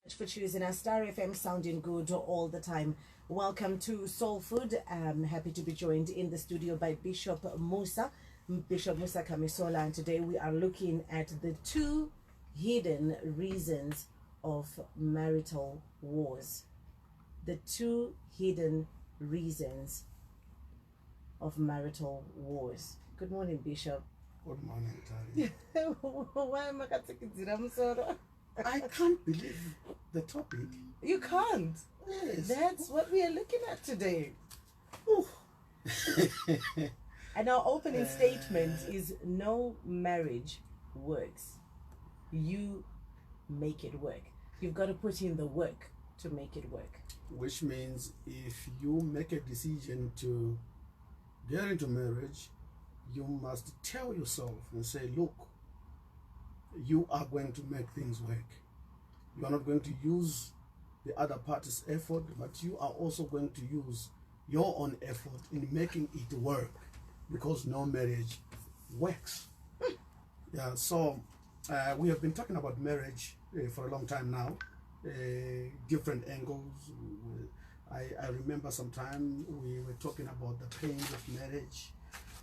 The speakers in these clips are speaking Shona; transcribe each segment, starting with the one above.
For choosing our Star FM sounding good all the time. Welcome to Soul Food. I'm happy to be joined in the studio by Bishop Musa, Bishop Musa Kamisola, and today we are looking at the two hidden reasons of marital wars. The two hidden reasons of marital wars. Good morning, Bishop. Good morning, Tari. Why am I musoro? I can't believe the topic. You can't. Yes. That's what we are looking at today. Ooh. And our opening statement is no marriage works. You make it work. You've got to put in the work to make it work. Which means if you make a decision to get into marriage, you must tell yourself and say, look, you are going to make things work. You are not going to use the other party's effort, but you are also going to use your own effort in making it work, because no marriage works. Yeah, so we have been talking about marriage for a long time now, different angles. I remember sometime we were talking about the pains of marriage.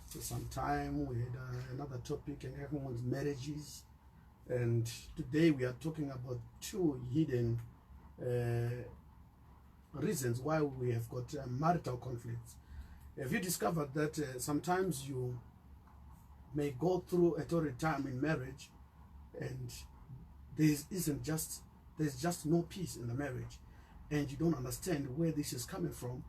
So sometime we had another topic, and everyone's marriages. And today we are talking about two hidden reasons why we have got marital conflicts. Have you discovered that sometimes you may go through a torrid time in marriage, and there's just no peace in the marriage, and you don't understand where this is coming from?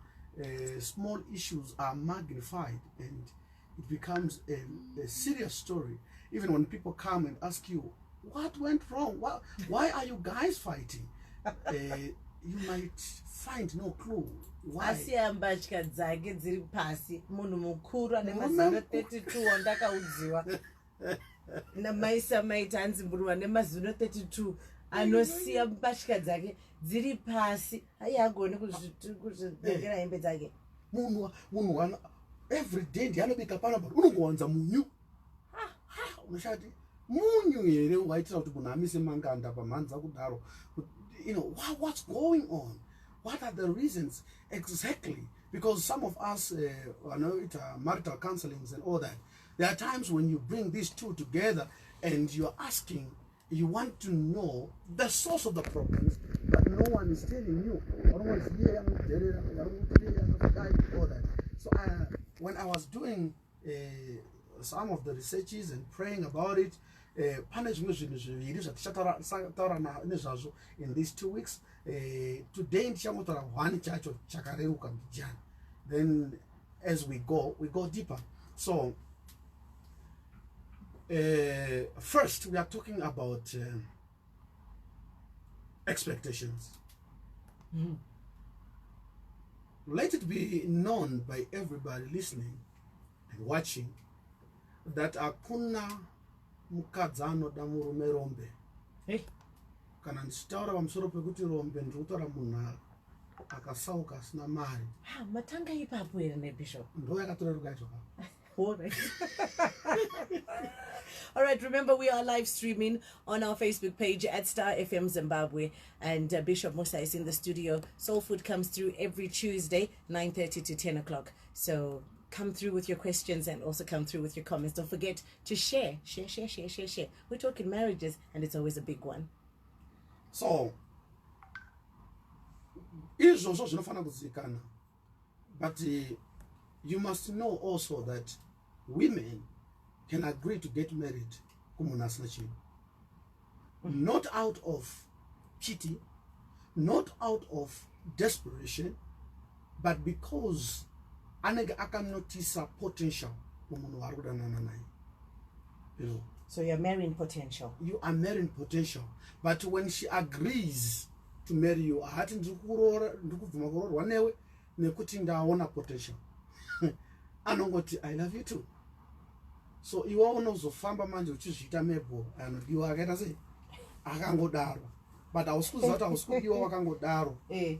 Small issues are magnified, and it becomes a serious story. Even when people come and ask you, what went wrong? Why are you guys fighting? You might find no clue. Why? Asiyambatya dzake dziri pasi munhu mukuru ane mazano 32 wandakaudziwa namaisa maita anzimburuwa nemazano 32 anosiya mbatya dzake dziri pasi haagoni kuzvidegera hembe dzake. munhu every day ndianobika panapa unongowanza munyu unoshati munyu here waitira kuti munhu amise manganda pamhanza kudaro. What's going on? What are the reasons exactly? Because some of us I know it marital counselings and all that. There are times when you bring these two together and you're asking, you want to know the source of the problems, but no one is telling you. All that. So when I was doing some of the researches and praying about it, in these 2 weeks, today then as we go deeper. So first we are talking about expectations. Let it be known by everybody listening and watching that akuna mukadzi anoda murume rombe. Kana ndichitaura pamusoro pekuti rombe ndikutaura munhu akasauka asina mari. Matanga ipapo here nebishop Ndo yakatorerwa yacho. All right. All right, remember we are live streaming on our Facebook page at Star FM Zimbabwe, and Bishop Musa is in the studio. Soul Food comes through every Tuesday, 9:30 to 10 o'clock. So come through with your questions and also come through with your comments. Don't forget to share. We're talking marriages, and it's always a big one. So, izvozvo zvinofana kuzivikanwa, but you must know also that women can agree to get married kumunhu asina chinhu, not out of pity, not out of desperation, but because anenge akanotisa potential mumunhu waari kudanana naye. So you're marrying potential. You are marrying potential. But when she agrees to marry you, hati ndikubvuma kuroorwa newe nekuti ndaona potential. Anongoti I love you too. So iwe unozofamba manje uchizviita mebho anodiwa akaita sei akangodaro. But ausikuziva kuti ausikudiwa wakangodaro.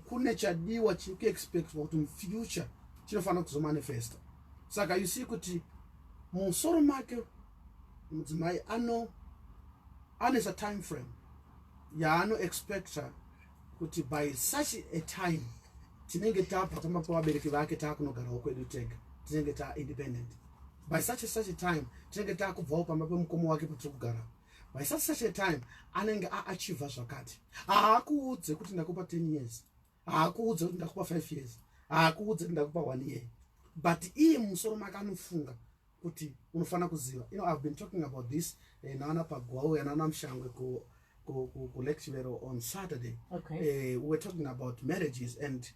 Kune chadiwa chiri kuexpectwa kuti mufuture chinofana kuzomanifesta. Saka you see kuti musoro make mudzimai anesa time frame yaano expecta kuti by such a time tinenge tabva tamapiwa vabereki vake taakunogarawo kwedu tega, tinenge independent. By such a time tinenge taakubvawo pamba pemukomo wake patiri kugara. By such a time anenge aachiva zvakati. Haakuudze kuti ndakupa 10 years, haakuudze kuti ndakupa 5 years, haakuudze kuti ndakupa 1 year, but iye musoro make anofunga kuti unofana kuziva. I've been talking about this naana pagwau yanaana mushangwe ku lecture on Saturday. Okay. We were talking about marriages and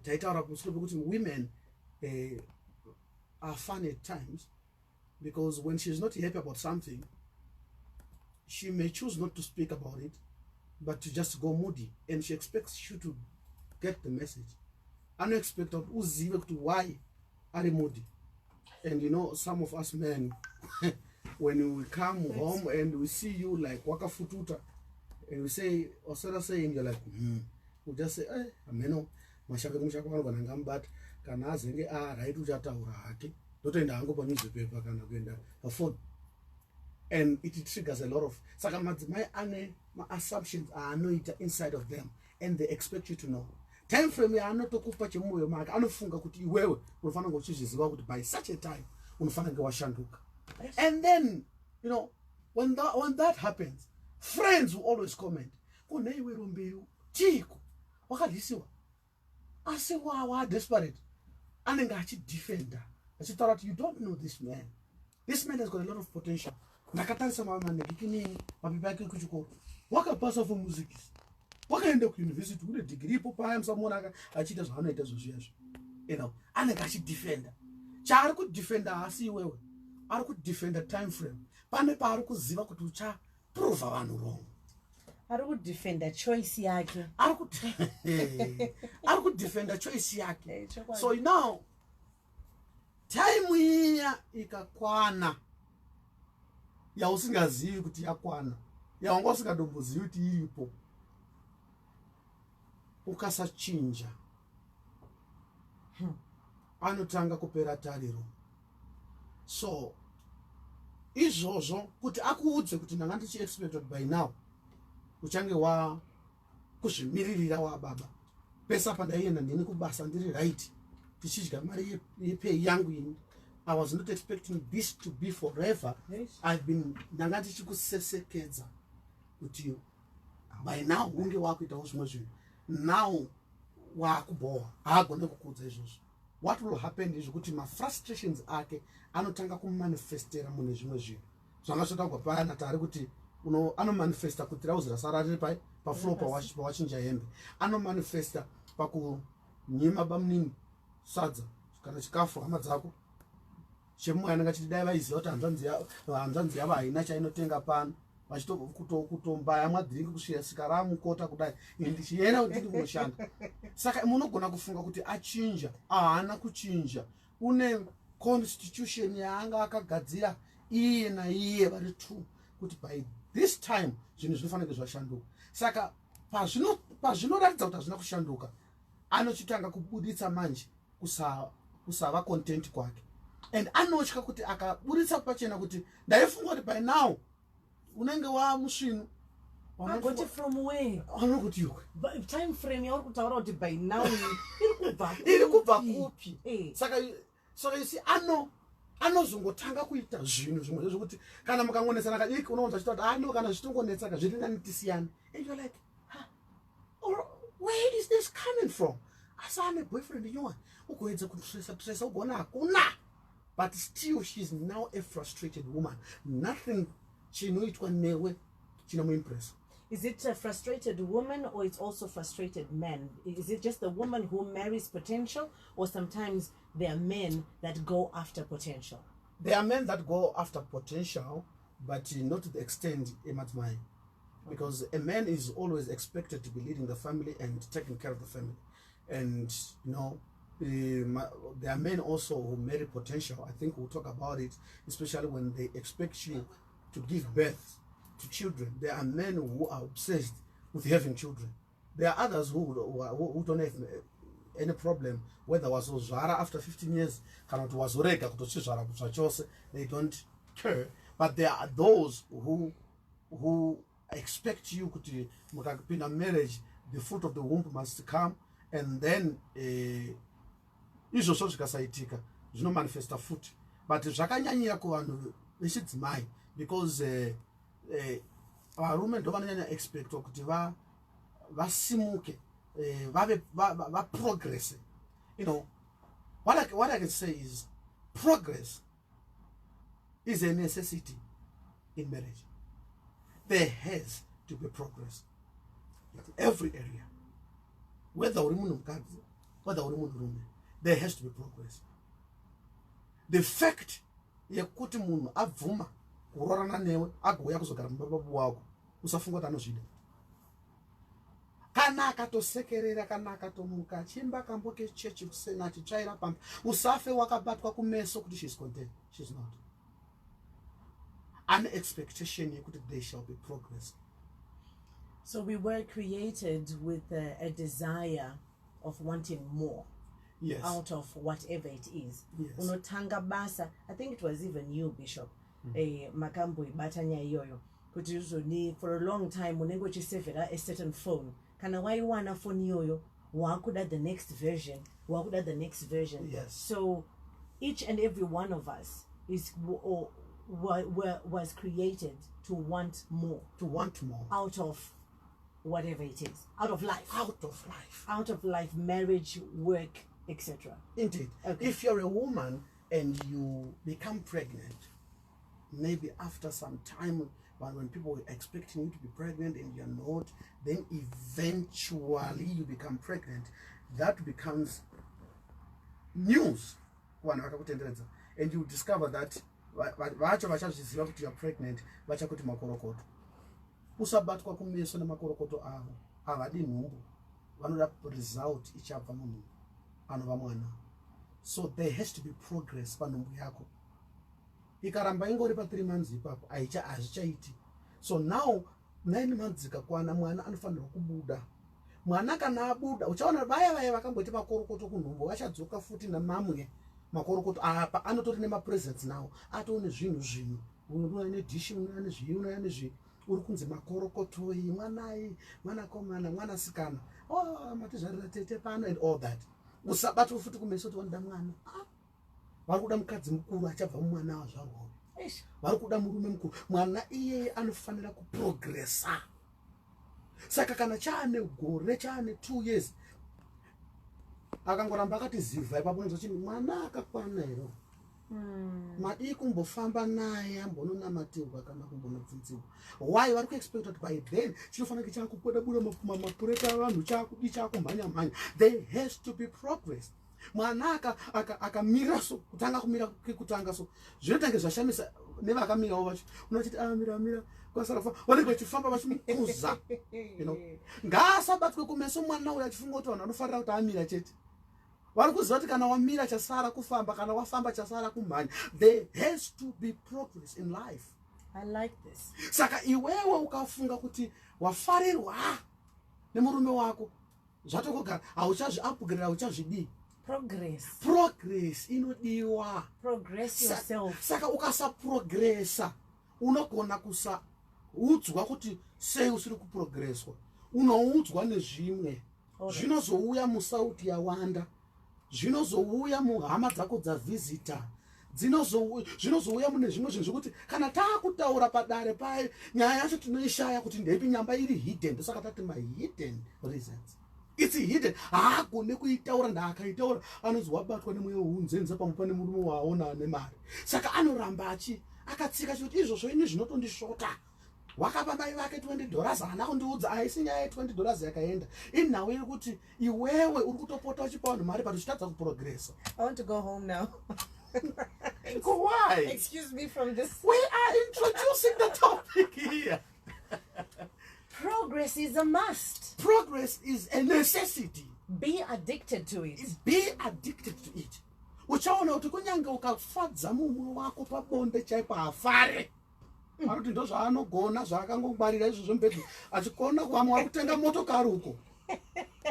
taitaura kumusoro pekuti women are fun at times because when she's not happy about something, she may choose not to speak about it, but to just go moody, and she expects you to get the message. Unexpected, uzive kuti why are you moody? And you know, some of us men, when we come home and we see you like wakafututa, and we say, or sort of saying, you're like, we just say, ameno, mashabe mushakwa vanangamba, kana zenge right ujataura hake, dotoenda hango pa newspaper kana kuenda pa phone. And it triggers a lot of my assumptions are anoita inside of them, and they expect you to know. Time frame ya anotokupa chemoyo make anofunga kuti iwewe unofana ngochiziva kuti by such a time unofana ngewashanduka. And then, you know, when that happens, friends will always comment, kone iwe rombeyu chiko wakadisiwa asi wa desperate anenge achidefender achitaura kuti you don't know this man. This man has got a lot of potential. Ndakatarisa mama nekikini mapepa yake kuchikoro wakapasa for music, wakaenda kuuniversity une degree po paya musamona achiita zvaanoita zvozviyazvo, you know, anenge achidefender. Chaari kudefender asi iwewe ari kudefender time frame, pane paari kuziva kuti uchaprova vanhu wrong. Ari kudefender choice yake, ari kudefender choice yake. So now time iya ikakwana yausingazivi kuti yakwana, yawanga usingadombozivi kuti iripo, ukasachinja anotanga kupera tariro. So izvozvo kuti akuudze kuti ndanga ndichiexpected by now uchange kuzvimiririra wababa, pesa pandaienda ndini kubasa ndiri right tichidya mari yepei yangu ini. I was not expecting this to be forever. Yes. I've been ndanga ndichikusesekedza kuti by now unge wakuitawo zvimwe zvinhu, now wakuboha haagone kukuudza izvozvo. What will happen is kuti ma-frustrations ake anotanga kumanifestera mune zvimwe zvinhu zvangazvotagwa payana tari kuti anomanifesta kuti rauzi rasara riri pafloor pawachinja hembe, anomanifesta pakunyima bamunini sadza kana chikafu hama dzako chemumwe anenge achiti dai vaiziva kuti hanzvanzi yavo haina chainotenga pano, vachitokutombaya mwadhiringi kusvika sika ramukota kudai ndichienda kuti ndiri kunoshanda. Saka munogona kufunga kuti achinja, haana kuchinja. Une constitution yaanga akagadzira iye naiye vari two kuti by this time zvinhu zvinofanira zvashanduka. Saka pazvinoratidza kuti hazvina kushanduka, anochitanga kubuditsa manje kusava content kwake, and anotya kuti akabuditsa pachena kuti ndaifunga kuti by now unenge wamusvinu Agoti from where? Anokuti yuko Time frame yauri kutaura kuti by now iri kubva kupi? Saka you see, anozongotanga kuita zvinhu zvimwe zvokuti kana mukangonesana kadiki unowanza achitoti kana zvitongonetsaka zviri nani tisiyane, and you're like, or where is this coming from? Asa ane boyfriend nyowani ugoedza kutresa ugona hakuna, but still she's now a frustrated woman. Nothing chinoitwa newe chinomuimpress. Is it a frustrated woman or it's also frustrated men? Is it just the woman who marries potential, or sometimes there are men that go after potential? There are men that go after potential, but not to the extent ematmai, because a man is always expected to be leading the family and taking care of the family. And you know, there are men also who marry potential. I think we'll talk about it, especially when they expect you to give birth to children. There are men who are obsessed with having children. There are others who don't have any problem whether was Zara after 15 years, they don't care. But there are those who expect you to in a marriage the fruit of the womb must come, and then izvozvo zvikasaitika zvinomanifesta futi. But zvakanyanyira kuvanhu vechidzimai, because varume ndo vanonyanya expectwa kuti vasimuke, progress. You know, what I can say is progress is a necessity in marriage. There has to be progress in every area. Whether there has to be progress. The fact yekuti munhu abvuma kurorana newe agouya kuzogara mubababu wako, usafunga kuti anozvida. Kana akatosekerera, kana akatomuka achimba kambo kechechi kusena achitsvaira pamba, usafe wakabatwa kumeso kuti she's content. She's not. An expectation yekuti there shall be progress. So we were created with a desire of wanting more. Yes. Out of whatever it is. Yes. Unotanga basa, I think it was even you, Bishop, makambo ibatanya yoyo, kuti uzoni for a long time unenge uchisevera a certain phone, kana waiwana phone yoyo wakuda the next version. Yes. So each and every one of us was created to want more out of whatever it is, out of life, marriage, work, etc. Indeed. Okay. If you're a woman and you become pregnant, maybe after some time, when people were expecting you to be pregnant and you're not, then eventually you become pregnant, that becomes news. And you discover that you're pregnant, usabatwa kumeso nemakorokoto avo avadi nhumbu, vanoda result ichabva munhu anova mwana. So there has to be progress panhumbu yako. Ikaramba ingori pa 3 months ipapo hazvichaiti. So now 9 months ikakwana, mwana anofanirwa kubuda. Mwana kana abuda, uchaona vaya vakamboti makorokoto kunhumbu vachadzoka futi namamwe makorokoto apa anotori nemapresents nawo, atone zvinhu unoona nedishi, unoona nezvii uri kunzi makorokotoi, mwanakomana, mwanasikana, matizvarira tete pano and all that. Usabatwa futi kumeso kuti vanoda mwana. Vari kuda mukadzi mukuru achabva mumwana wazvarwawo. Vari kuda murume mukuru. Mwana iyeye anofanira kuprogressa. Saka kana chaane gore, chaane 2 years, akangoramba akati zivha ipapo nozoti mwana akakwana ero. Madi kumbofamba naye ambononamatirwa kana kumbonobvunzirwa. Why vari kuexpecta kuti by then chinofanira chakupoda buda mapureta avanhu chakumhanya. There has to be progress. Mwana akamira so kutanga kumira kutanga so zvinotange zvashamisa nevakamirawo vacho unachiti mira kwasara vanenge vachifamba vachimukuza, you know. Ngaasabatwe kumeso mwana uyo achifunga kuti vanhu vanofarira kuti amira chete. Vari kuziva kuti kana wamira chasara kufamba, kana wafamba chasara kumhanya. There has to be progress in life. I like this. Saka iwewe ukafunga kuti wafarirwa nemurume wako, zvatokogara, hauchazvi-upgrade, hauchazvidii. Progress inodiwa. Progress yourself. Saka ukasaprogressa, unogona kusaudzwa kuti sei usiri kuprogresswa. Unoudzwa nezvimwe. Zvinozouya musauti yawanda. Zvinozouya muhama dzako dzavhizita. Zvinozouya mune zvimwe zvinhu zvekuti kana taakutaura padare paye, nyaya yacho tinoishaya kuti ndeipi nyamba iri hidden. Saka tati hidden reasons. It's hidden. Haagone kuitaura, ndaakaitaura anonzi wabatwa nemweya wounzenza pamupane murume waaona ane mari. Saka anoramba akatsika kuti izvozvo ini zvinotondishota. Wakapa mai vake $20 haana kundiudza, haisi nyaya $20 yakaenda. Inhau iri kuti iwewe uri kutopota uchipa vanhu mari but uchitadza kuprogressa. I want to go home now. Why? Excuse me from this. We are introducing the topic here. Progress is a must. Progress is a necessity. Be addicted to it. Be addicted to it. Uchaona kuti kunyange ukafadza mumwe wako pabonde chaipo hafare. Aroti ndo zvaanogona zvaakangongwarira izvozvo mbedzi achikona kuamwa wakutenga motokari uko.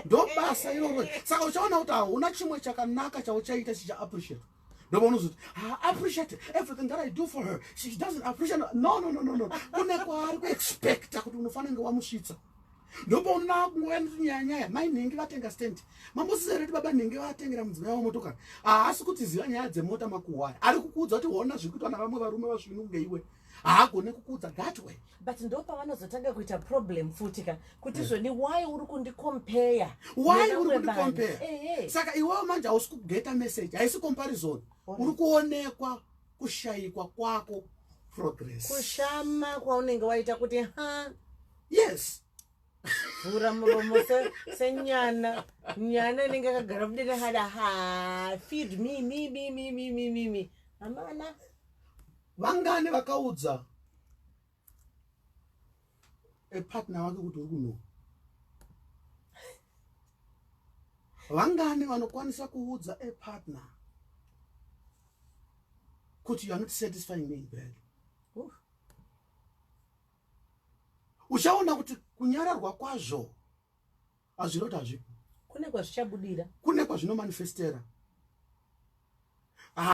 Ndo basa iroro. Saka uchaona kuti hauna chimwe chakanaka chauchaita chicha-appreciate. Ndo unozoti, I appreciate everything that I do for her. She doesn't appreciate. No. Kune kwaari kuexpecta kuti unofanenge wamusvitsa. ndopaona nyaya mai nhingi vatenga stand mambosizereti baba nhingi vatengera mudzimai wamotokari haasi kuti ziva nyaya dzemota makuhwaya ari kukuudza kuti waona zviri kuitwa navamwe varume vasvinunge iwe haagone kukuudza that way. But ndopavanozotanga kuita problem futika kuti zvoni why uri kundicompare why uri kundicompare saka iwewo manje hausi kugeta message haisi comparison uri kuonekwa kushayikwa kwako progress kushama kwaunenge waita kuti yes vhura muromo senyana nyana inenge akagara mudene hada feed me amana vangane vakaudza partner wake kuti uri kuno vangane vanokwanisa kuudza partner kuti you are not satisfying me in bed. Uchaona kuti kunyararwa kwazvo hazviroti hazvipo kune kwazvichabudira kune kwazvinomanifestera